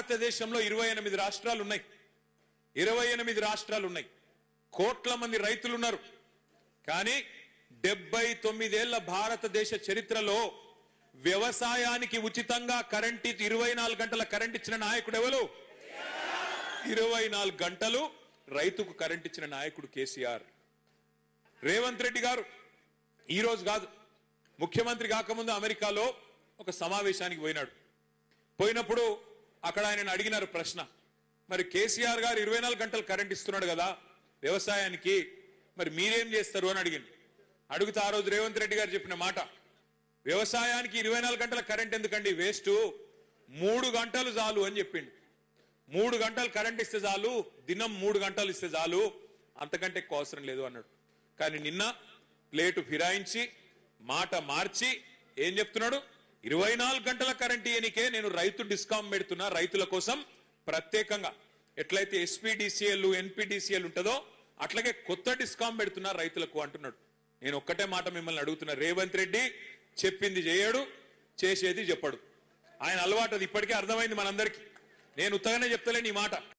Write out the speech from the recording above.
భారతదేశంలో 28 రాష్ట్రాలు ఉన్నాయి. 28 రాష్ట్రాలు ఉన్నాయి. కోట్ల మంది రైతులు ఉన్నారు. కానీ 79 ఏళ్ల భారతదేశ చరిత్రలో వ్యవసాయానికి ఉచితంగా కరెంట్ 24 గంటల కరెంట్ ఇచ్చిన నాయకుడు ఎవరు? 24 గంటలు రైతుకు కరెంట్ ఇచ్చిన నాయకుడు కేసీఆర్. రేవంత్ రెడ్డి గారు ఈ రోజు కాదు, ముఖ్యమంత్రి కాకముందు అమెరికాలో ఒక సమావేశానికి పోయినప్పుడు అక్కడ ఆయన అడిగినారు ప్రశ్న, మరి కేసీఆర్ గారు 24 గంటలు కరెంట్ ఇస్తున్నాడు కదా వ్యవసాయానికి, మరి మీరేం చేస్తారు అని అడిగితే ఆ రోజు రేవంత్ రెడ్డి గారు చెప్పిన మాట, వ్యవసాయానికి 24 గంటల కరెంట్ ఎందుకండి, వేస్ట్, 3 గంటలు చాలు అని చెప్పిండు. 3 గంటలు కరెంట్ ఇస్తే చాలు, దినం 3 గంటలు ఇస్తే చాలు, అంతకంటే ఎక్కువ అవసరం లేదు అన్నాడు. కానీ నిన్న ప్లేటు ఫిరాయించి మాట మార్చి ఏం చెప్తున్నాడు, 24 గంటల కరెంట్ ఇయనికే నేను రైతు డిస్కౌంట్ పెడుతున్నా, రైతుల కోసం ప్రత్యేకంగా ఎట్లయితే ఎస్పీడీసీఎల్ ఎన్పీడీసీఎల్ ఉంటుందో అట్లాగే కొత్త డిస్కౌంట్ పెడుతున్నా రైతులకు అంటున్నాడు. నేను ఒక్కటే మాట మిమ్మల్ని అడుగుతున్నా, రేవంత్ రెడ్డి చెప్పింది చేయడు, చేసేది చెప్పడు. ఆయన అలవాటు అది ఇప్పటికే అర్థమైంది మనందరికీ. నేను ఉత్తగానే చెప్తలేను ఈ మాట.